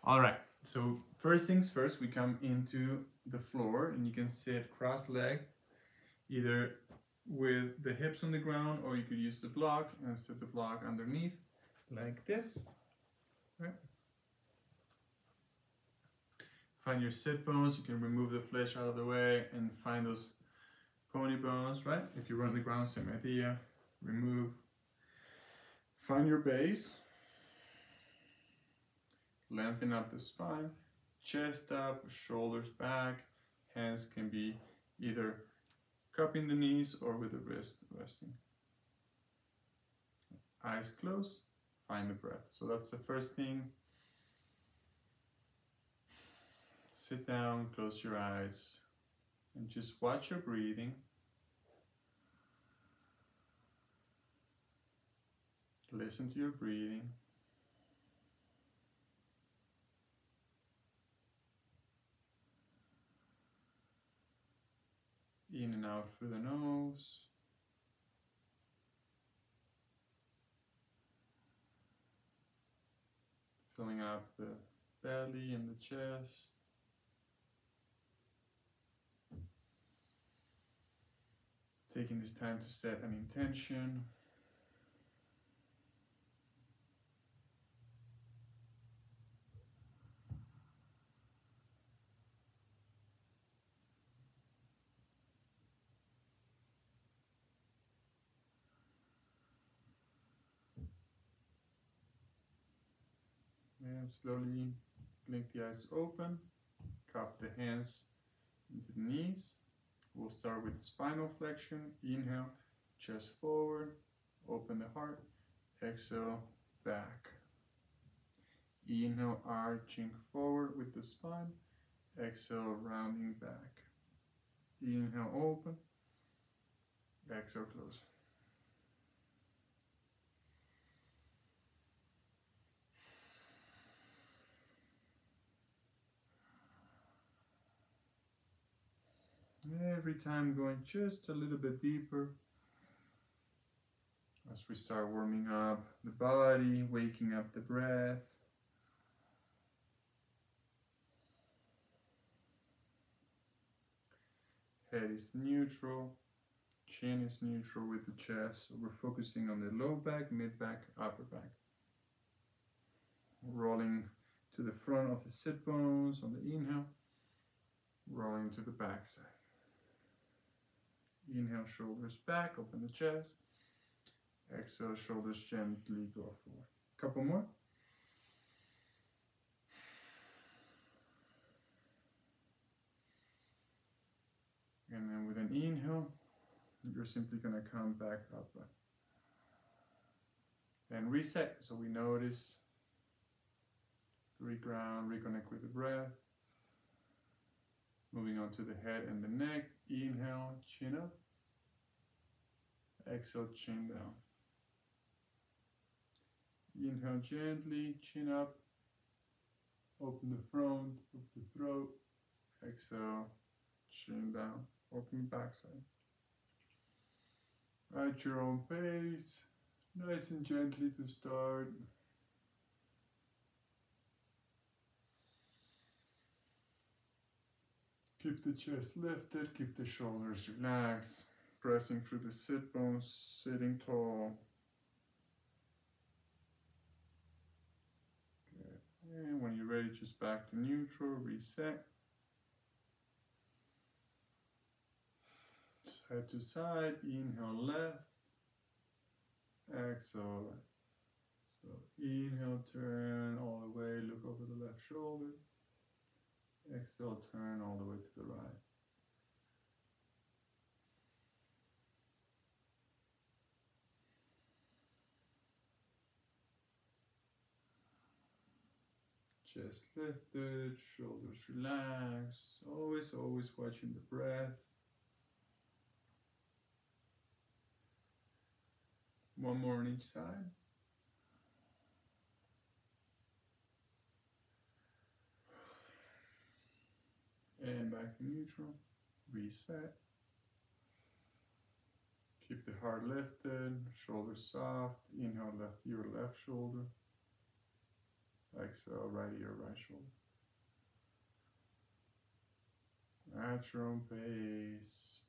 All right, so first things first, we come into the floor and you can sit cross-legged, either with the hips on the ground, or you could use the block and set the block underneath like this. Right. Find your sit bones. You can remove the flesh out of the way and find those pony bones, right? If you're on the ground, same idea. Remove. Find your base. Lengthen up the spine. Chest up, shoulders back. Hands can be either cupping the knees or with the wrist resting. Eyes closed. Find the breath. So that's the first thing. Sit down, close your eyes, and just watch your breathing. Listen to your breathing. In and out through the nose. Filling up the belly and the chest. Taking this time to set an intention. And slowly blink the eyes open. Cup the hands into the knees. We'll start with spinal flexion. Inhale, chest forward, open the heart. Exhale, back. Inhale, arching forward with the spine. Exhale, rounding back. Inhale, open. Exhale, close. Every time going just a little bit deeper as we start warming up the body, waking up the breath. Head is neutral, chin is neutral with the chest. So we're focusing on the low back, mid back, upper back. Rolling to the front of the sit bones on the inhale, rolling to the back side. Inhale, shoulders back, open the chest. Exhale, shoulders gently go forward. Couple more. And then with an inhale, you're simply going to come back up and reset. So we notice, reground, reconnect with the breath. Moving on to the head and the neck. Inhale, chin up. Exhale, chin down. Inhale gently, chin up. Open the front of the throat. Exhale, chin down. Open the backside. At your own pace, nice and gently to start. Keep the chest lifted, keep the shoulders relaxed, pressing through the sit bones, sitting tall. Good. And when you're ready, just back to neutral, reset. Side to side, inhale left, exhale right. So inhale, turn all the way, look over the left shoulder. Exhale, turn all the way to the right. Chest lifted, shoulders relaxed. Always watching the breath. One more on each side. And back to neutral. Reset. Keep the heart lifted, shoulders soft. Inhale, lift your left shoulder. Exhale, right ear, right shoulder. At your own pace.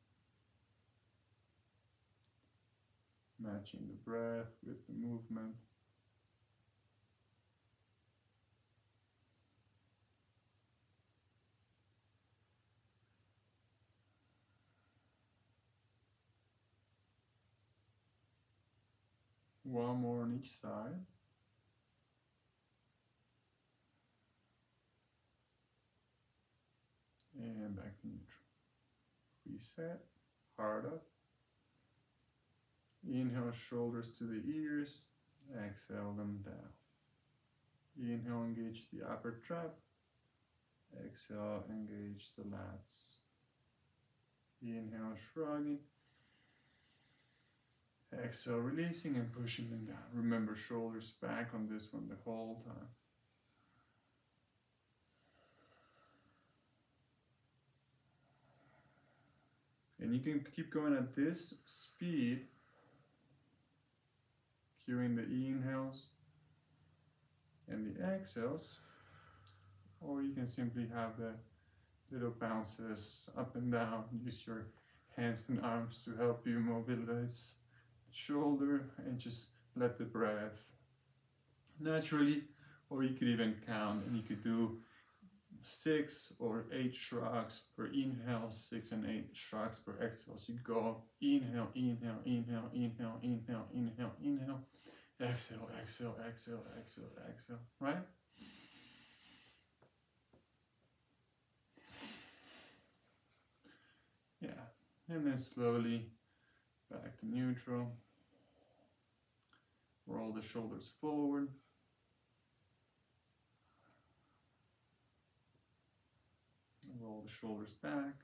Matching the breath with the movement. One more on each side. And back to neutral. Reset, heart up. Inhale, shoulders to the ears. Exhale them down. Inhale, engage the upper trap. Exhale, engage the lats. Inhale, shrugging. Exhale, releasing and pushing them down. Remember, shoulders back on this one the whole time. And you can keep going at this speed, cueing the inhales and the exhales, or you can simply have the little bounces up and down. Use your hands and arms to help you mobilize the shoulder and just let the breath naturally, or you could even count and you could do 6 or 8 shrugs per inhale, 6 and 8 shrugs per exhale. So you go inhale, inhale, inhale, inhale, inhale, inhale, inhale, exhale, exhale, exhale, exhale, exhale, right? Yeah, and then slowly back to neutral. Roll the shoulders forward. Roll the shoulders back.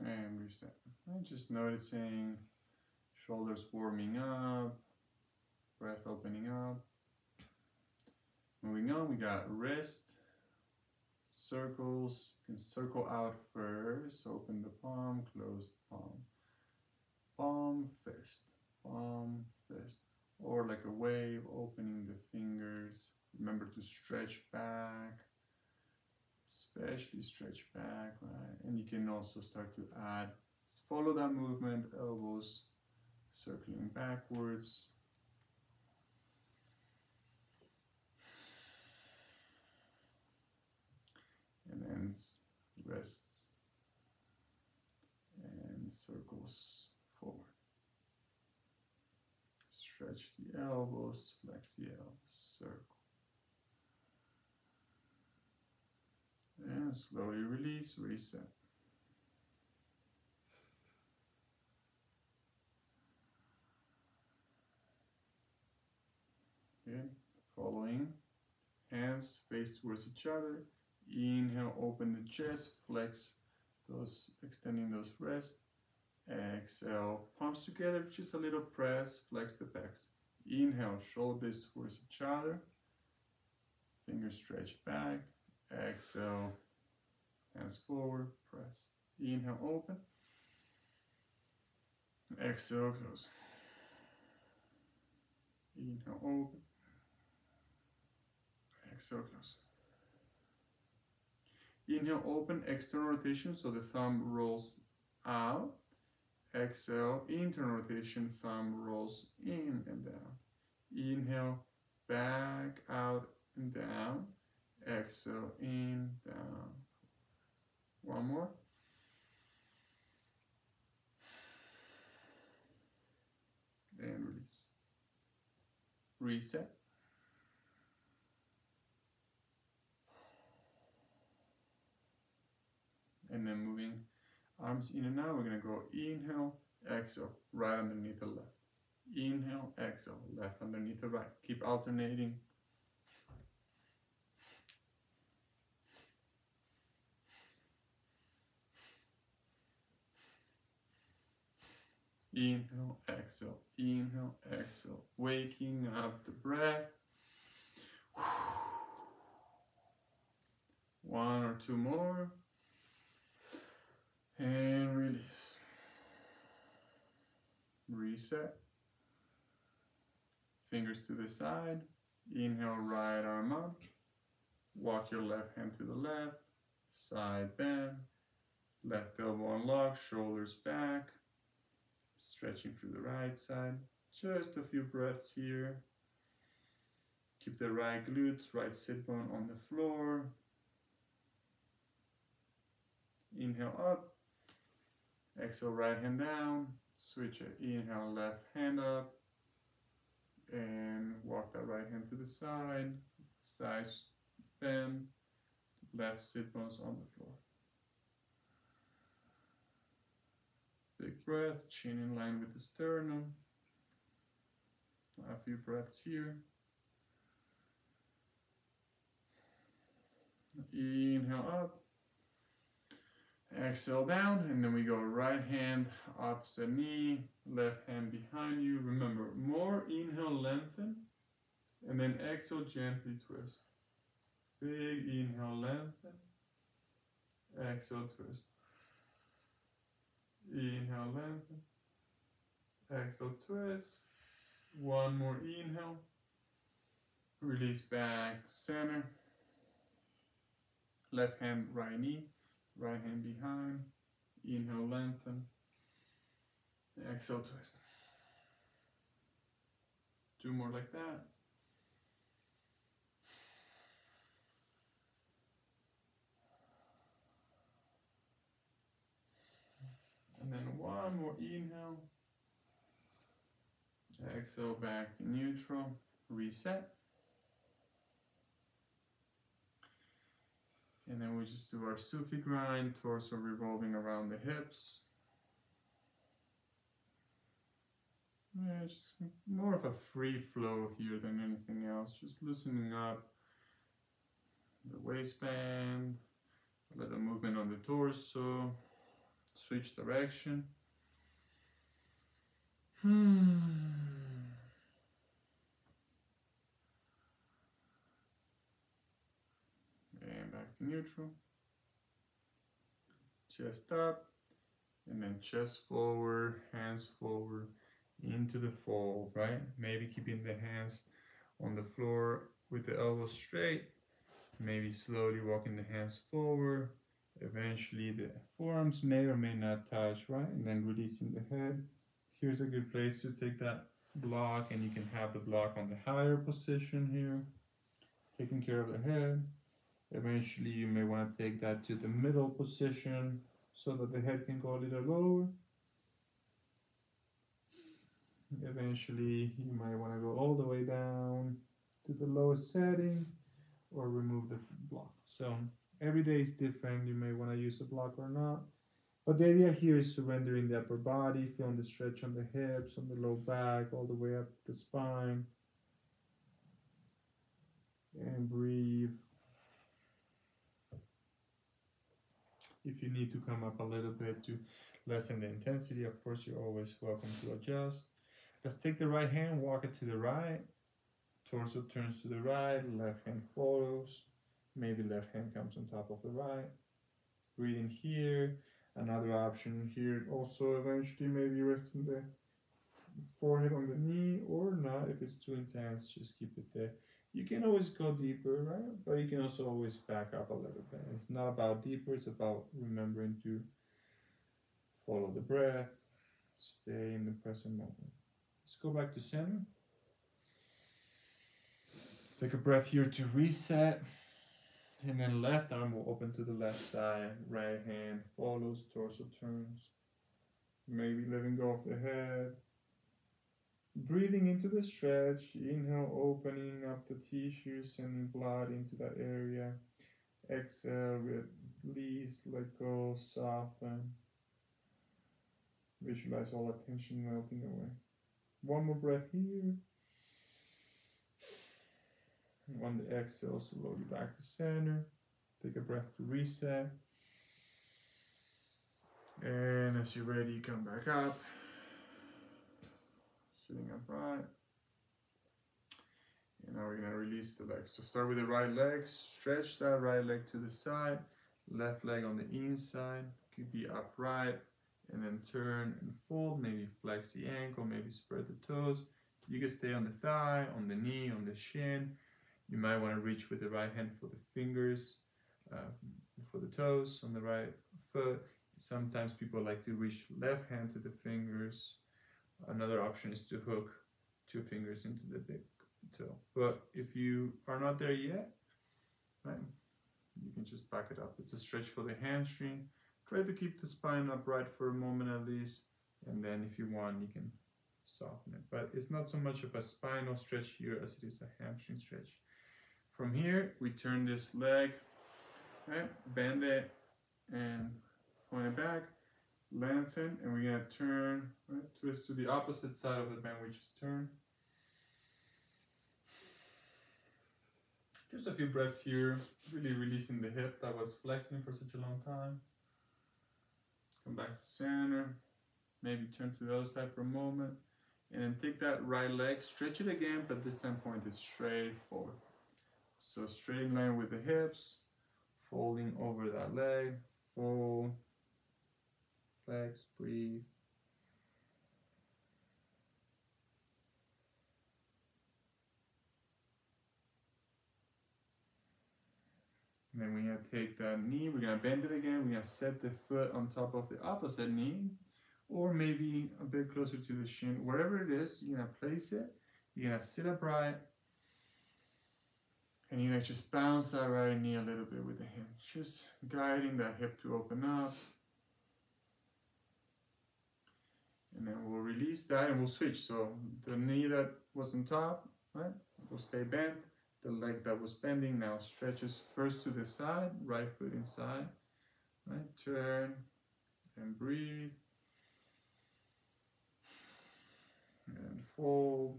And reset. And just noticing shoulders warming up, breath opening up. Moving on, we got wrist circles. You can circle out first, open the palm, close the palm. Palm, fist, or like a wave, opening the fingers. Remember to stretch back, especially stretch back, right? And you can also start to add, follow that movement, elbows circling backwards. And then wrists and circles forward. Stretch the elbows, flex the elbows, circle. And slowly release, reset. Okay, following, hands face towards each other. Inhale, open the chest, flex those, extending those wrists. Exhale, palms together, just a little press, flex the pecs. Inhale, shoulders towards each other. Fingers stretch back. Exhale, hands forward, press. Inhale, open. Exhale, close. Inhale, open. Exhale, close. Inhale, open, external rotation, so the thumb rolls out. Exhale, internal rotation, thumb rolls in and down. Inhale, back, out, and down. Exhale, in, down. One more. And release. Reset. And then moving arms in and out, we're going to go inhale, exhale, right underneath the left. Inhale, exhale, left underneath the right. Keep alternating. Inhale, exhale, waking up the breath. One or two more. And release. Reset. Fingers to the side. Inhale, right arm up. Walk your left hand to the left. Side bend. Left elbow unlock, shoulders back. Stretching through the right side. Just a few breaths here. Keep the right glutes, right sit bone on the floor. Inhale up. Exhale, right hand down. Switch it. Inhale, left hand up. And walk that right hand to the side. Side bend. Left sit bones on the floor. Big breath, chin in line with the sternum. A few breaths here. Inhale up. Exhale down, and then we go right hand opposite knee, left hand behind you. Remember, more inhale, lengthen, and then exhale, gently twist. Big inhale, lengthen. Exhale, twist. Inhale, lengthen. Exhale, twist. One more inhale. Release back to center. Left hand, right knee. Right hand behind. Inhale, lengthen. Exhale, twist. Two more like that. And then one more inhale. Exhale, back to neutral. Reset. And then we just do our Sufi grind, torso revolving around the hips. Yeah, just more of a free flow here than anything else. Just loosening up the waistband, a little movement on the torso, switch direction. And back to neutral. Chest up, and then chest forward, hands forward, into the fold, right? Maybe keeping the hands on the floor with the elbows straight. Maybe slowly walking the hands forward. Eventually the forearms may or may not touch, right? And then releasing the head. Here's a good place to take that block, and you can have the block on the higher position here, taking care of the head. Eventually you may want to take that to the middle position so that the head can go a little lower. Eventually you might want to go all the way down to the lowest setting or remove the block. So every day is different. You may want to use a block or not. But the idea here is surrendering the upper body, feeling the stretch on the hips, on the low back, all the way up the spine. And breathe. If you need to come up a little bit to lessen the intensity, of course, you're always welcome to adjust. Let's take the right hand, walk it to the right. Torso turns to the right, left hand follows. Maybe left hand comes on top of the right. Breathing here. Another option here also eventually maybe resting the forehead on the knee or not. If it's too intense, just keep it there. You can always go deeper, right? But you can also always back up a little bit. It's not about deeper, it's about remembering to follow the breath, stay in the present moment. Let's go back to center. Take a breath here to reset. And then left arm will open to the left side. Right hand follows, torso turns. Maybe letting go of the head. Breathing into the stretch. Inhale, opening up the tissue, sending blood into that area. Exhale, release, let go, soften. Visualize all that tension melting away. One more breath here. On the exhale, slowly back to center. Take a breath to reset. And as you're ready, you come back up. Sitting upright. And now we're going to release the legs. So start with the right leg. Stretch that right leg to the side. Left leg on the inside. Could be upright. And then turn and fold. Maybe flex the ankle. Maybe spread the toes. You can stay on the thigh, on the knee, on the shin. You might want to reach with the right hand for the fingers, for the toes on the right foot. Sometimes people like to reach left hand to the fingers. Another option is to hook 2 fingers into the big toe. But if you are not there yet, right, you can just back it up. It's a stretch for the hamstring. Try to keep the spine upright for a moment at least, and then if you want, you can soften it. But it's not so much of a spinal stretch here as it is a hamstring stretch. From here, we turn this leg, right, bend it, and point it back, lengthen, and we're gonna turn, right, twist to the opposite side of the bend we just turned. Just a few breaths here, really releasing the hip that was flexing for such a long time. Come back to center, maybe turn to the other side for a moment, and then take that right leg, stretch it again, but this time point it straight forward. So straight in line with the hips, folding over that leg, fold, flex, breathe. And then we're going to take that knee, we're going to bend it again, we're going to set the foot on top of the opposite knee, or maybe a bit closer to the shin. Wherever it is, you're going to place it, you're going to sit upright, and you're going to just bounce that right knee a little bit with the hand, just guiding that hip to open up. And then we'll release that and we'll switch. So the knee that was on top, right, will stay bent. The leg that was bending now stretches first to the side, right foot inside, right, turn and breathe. And fold.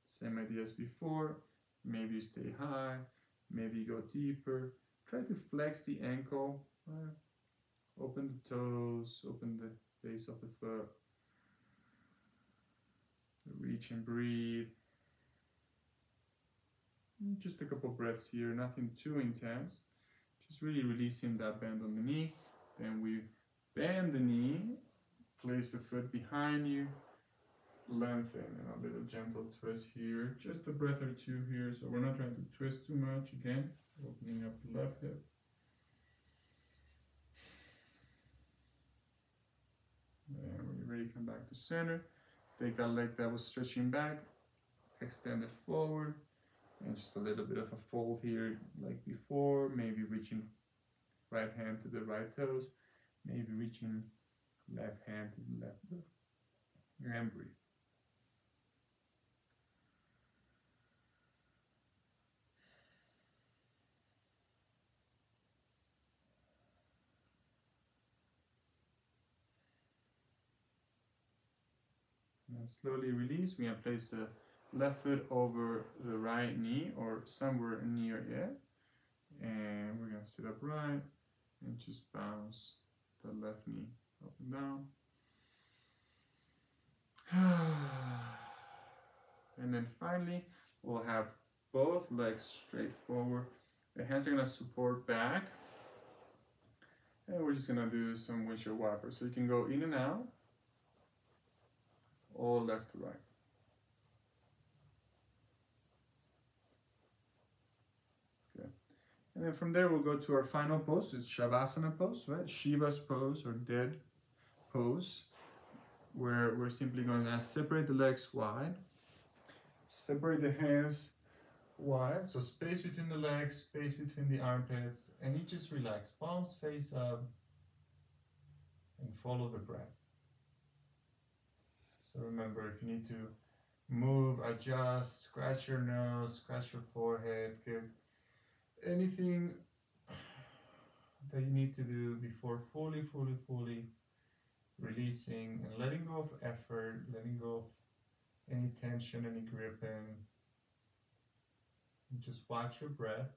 Same idea as before. Maybe you stay high, maybe you go deeper. Try to flex the ankle, right? Open the toes, open the base of the foot. Reach and breathe. Just a couple breaths here, nothing too intense. Just really releasing that bend on the knee. Then we bend the knee, place the foot behind you, lengthen, and a little gentle twist here. Just a breath or two here, so we're not trying to twist too much. Again, opening up the left hip. And when you're ready, come back to center. Take that leg that was stretching back, extend it forward, and just a little bit of a fold here like before, maybe reaching right hand to the right toes, maybe reaching left hand to the left foot, and breathe. And slowly release. We're going to place the left foot over the right knee or somewhere near it. And we're going to sit upright and just bounce the left knee up and down. And then finally, we'll have both legs straight forward. The hands are going to support back. And we're just going to do some windshield wiper. So you can go in and out, or left to right. Okay. And then from there, we'll go to our final pose. It's Shavasana pose, right? Shiva's pose or dead pose, where we're simply going to separate the legs wide, separate the hands wide, so space between the legs, space between the armpits, and you just relax, palms face up, and follow the breath. So remember, if you need to move, adjust, scratch your nose, scratch your forehead, give anything that you need to do before fully releasing and letting go of effort, letting go of any tension, any gripping. And just watch your breath,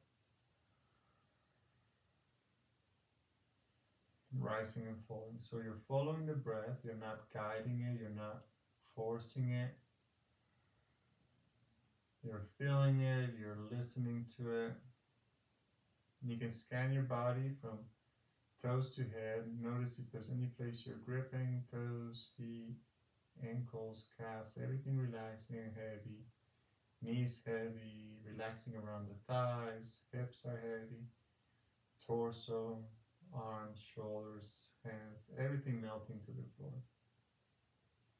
rising and falling. So you're following the breath, you're not guiding it, you're not forcing it. You're feeling it, you're listening to it. You can scan your body from toes to head. Notice if there's any place you're gripping, toes, feet, ankles, calves, everything relaxing and heavy. Knees heavy, relaxing around the thighs, hips are heavy, torso, arms, shoulders, hands, everything melting to the floor.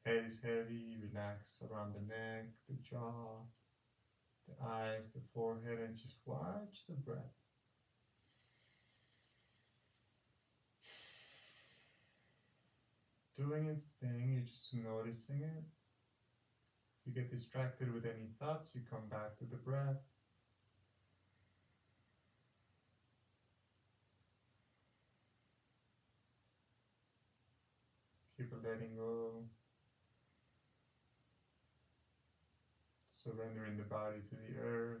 Head is heavy, relax around the neck, the jaw, the eyes, the forehead, and just watch the breath. Doing its thing, you're just noticing it. If you get distracted with any thoughts, you come back to the breath. Keep letting go. Surrendering the body to the earth.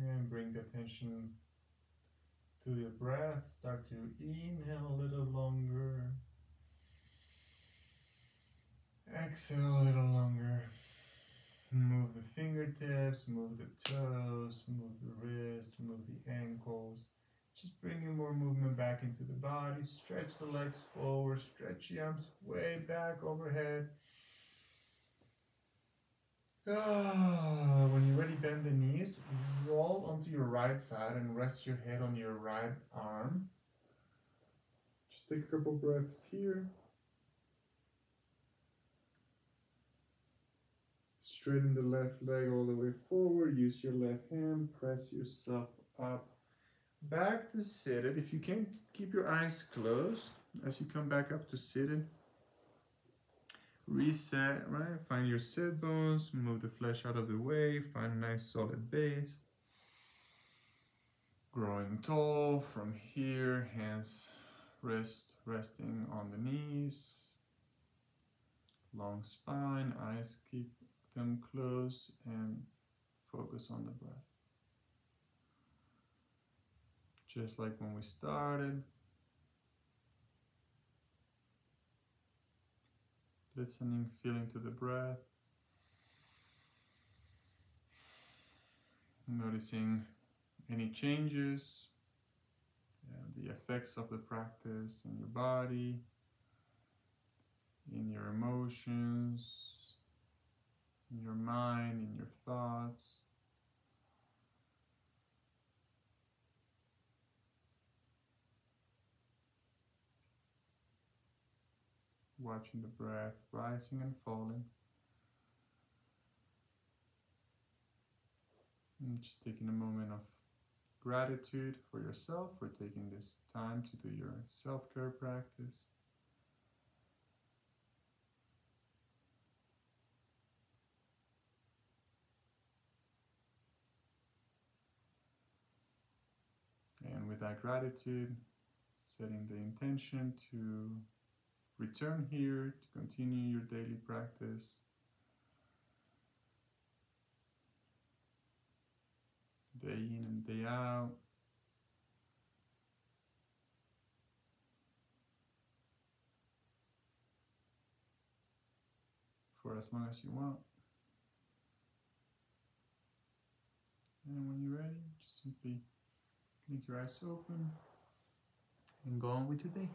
And bring the attention to your breath. Start to inhale a little longer. Exhale a little longer. Move the fingertips, move the toes, move the wrists, move the ankles. Just bringing more movement back into the body. Stretch the legs forward, stretch the arms way back overhead. When you're ready, bend the knees, roll onto your right side and rest your head on your right arm. Just take a couple breaths here. Straighten the left leg all the way forward. Use your left hand. Press yourself up. Back to seated. If you can, keep your eyes closed as you come back up to seated. Reset, right? Find your sit bones. Move the flesh out of the way. Find a nice solid base. Growing tall from here. Hands, wrist resting on the knees. Long spine. Eyes keep them close and focus on the breath. Just like when we started. Listening, feeling to the breath. Noticing any changes, the effects of the practice in your body, in your emotions, in your mind, in your thoughts. Watching the breath rising and falling. And just taking a moment of gratitude for yourself for taking this time to do your self-care practice. And with that gratitude, setting the intention to return here, to continue your daily practice. Day in and day out. For as long as you want. And when you're ready, just simply blink your eyes open and go on with your day.